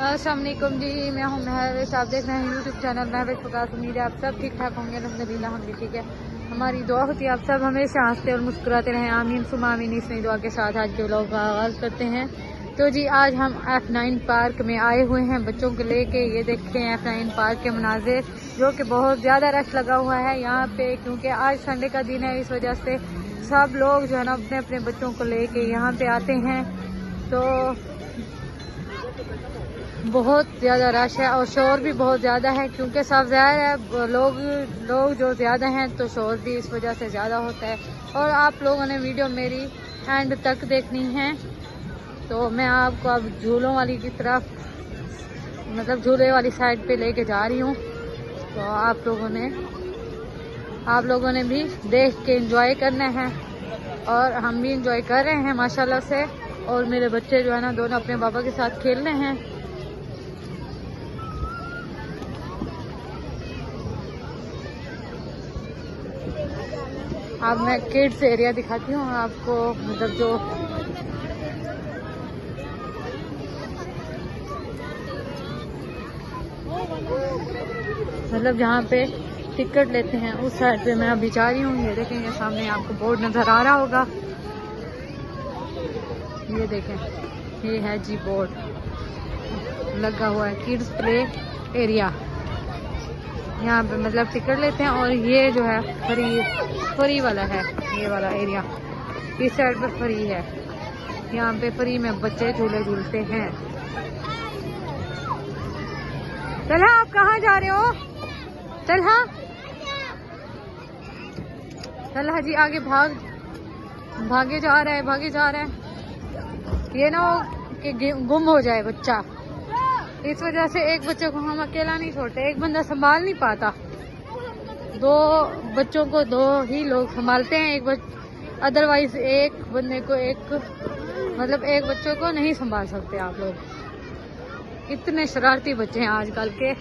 अस्सलाम वालेकुम जी, मैं हूं महविश। आप देख रहे हैं यूट्यूब चैनल महविश प्रकाश। उम्मीद है आप सब ठीक ठाक होंगे। अल्हम्दुलिल्लाह हम भी ठीक है। हमारी दुआ होती है आप सब हमेशा हंसते और मुस्कुराते रहें। आमीन सुमा आमीन। इस नई दुआ के साथ आज के व्लॉग का आगाज़ करते हैं। तो जी आज हम F9 पार्क में आए हुए हैं बच्चों को लेके। ये देखते हैं F9 पार्क के मनाजिर, जो कि बहुत ज़्यादा रश लगा हुआ है यहाँ पे, क्योंकि आज संडे का दिन है। इस वजह से सब लोग जो है ना अपने अपने बच्चों को लेके यहाँ पे आते हैं। तो बहुत ज़्यादा रश है और शोर भी बहुत ज़्यादा है, क्योंकि सब ज़ाहिर है लोग जो ज़्यादा हैं तो शोर भी इस वजह से ज़्यादा होता है। और आप लोगों ने वीडियो मेरी एंड तक देखनी है। तो मैं आपको अब झूलों वाली की तरफ, मतलब झूले वाली साइड पे लेके जा रही हूँ। तो आप लोगों ने भी देख के एंजॉय करना है और हम भी एंजॉय कर रहे हैं माशाल्लाह से। और मेरे बच्चे जो है ना दोनों अपने पापा के साथ खेल रहे हैं। अब मैं किड्स एरिया दिखाती हूँ आपको, मतलब जहाँ पे टिकट लेते हैं उस साइड पे मैं अभी जा रही हूँ। ये देखें, ये सामने आपको बोर्ड नजर आ रहा होगा। ये देखें, ये है जी बोर्ड लगा हुआ है, किड्स प्ले एरिया। यहाँ पे मतलब टिकट लेते हैं और ये जो है फ्री वाला है। ये वाला एरिया इस साइड पे फ्री है। यहाँ पे फ्री में बच्चे झूले झूलते हैं। चल हाँ, आप कहाँ जा रहे हो? चल हाँ जी, आगे भागे जा रहा है। ये ना हो कि गुम हो जाए बच्चा, इस वजह से एक बच्चे को हम अकेला नहीं छोड़ते। एक बंदा संभाल नहीं पाता, दो बच्चों को दो ही लोग संभालते हैं। अदरवाइज एक बंदे को एक बच्चों को नहीं संभाल सकते आप लोग। इतने शरारती बच्चे हैं आजकल के।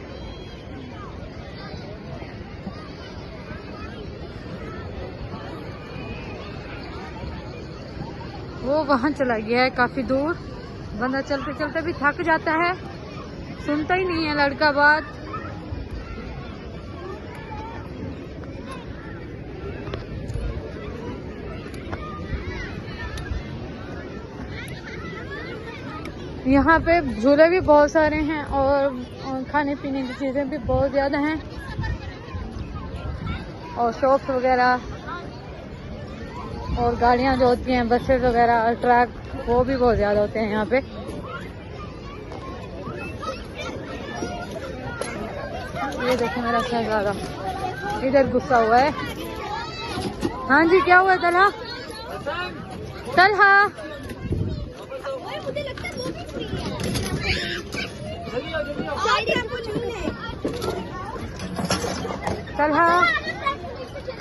वो वहां चला गया है काफी दूर। बंदा चलते चलते भी थक जाता है, सुनता ही नहीं है लड़का बात। यहाँ पे झूले भी बहुत सारे हैं और खाने पीने की चीजें भी बहुत ज्यादा हैं और शॉप्स वगैरह और गाड़ियां जो होती हैं, बसेस वगैरह और ट्रक, वो भी बहुत ज्यादा होते हैं यहाँ पे। ये देखो मेरा शहजादा इधर गुस्सा हुआ है। हाँ जी, क्या हुआ?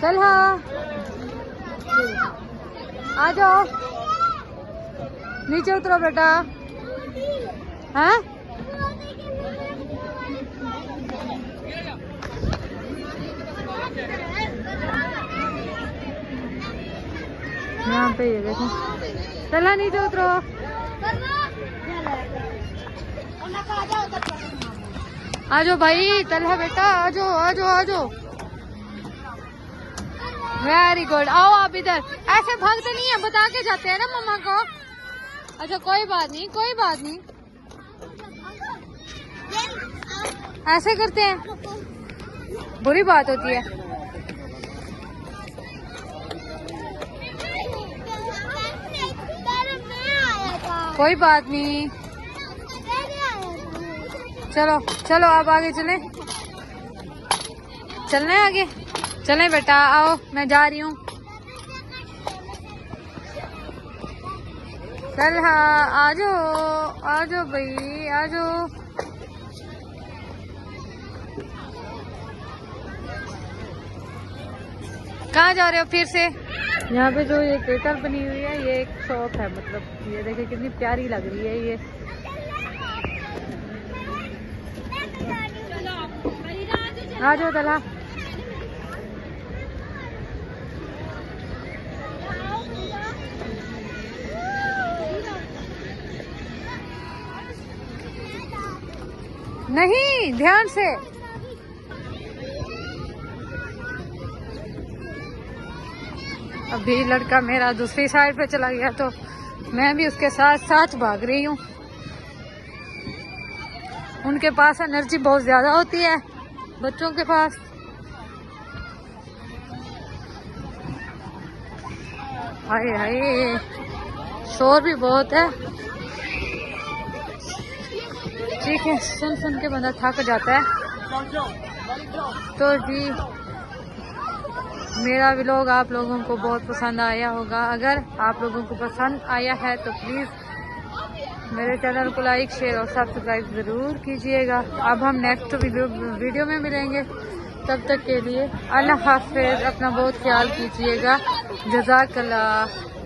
तलहा आ जाओ, नीचे उतरो बेटा। हाँ यहाँ पे ये देखो, चला नीचे उतरो। आ जाओ भाई, तलहा बेटा आ जाओ। वेरी गुड, आओ आप इधर। ऐसे भागते नहीं है, बता के जाते हैं ना मम्मा को। अच्छा कोई बात नहीं। ऐसे करते हैं, बुरी बात होती है। कोई बात नहीं, चलो आप आगे चलना है आगे। चलें बेटा, आओ, मैं जा रही हूँ। चल हाँ, आ जाओ भाई, आ जाओ। कहाँ जा रहे हो फिर से? यहाँ पे जो ये केटल बनी हुई है, ये एक शॉप है। मतलब ये देखिए कितनी प्यारी लग रही है ये। आ जाओ तला। नहीं, ध्यान से। अभी लड़का मेरा दूसरी साइड पे चला गया तो मैं भी उसके साथ साथ भाग रही हूँ। उनके पास एनर्जी बहुत ज्यादा होती है बच्चों के पास। हाय हाय, शोर भी बहुत है। ठीक है, सुन सुन के बंदा थक जाता है। तो जी मेरा व्लॉग आप लोगों को बहुत पसंद आया होगा। अगर आप लोगों को पसंद आया है तो प्लीज़ मेरे चैनल को लाइक, शेयर और सब्सक्राइब ज़रूर कीजिएगा। अब हम नेक्स्ट वीडियो में मिलेंगे। तब तक के लिए अल्लाह हाफ़िज़। अपना बहुत ख्याल कीजिएगा। जज़ाकल्लाह।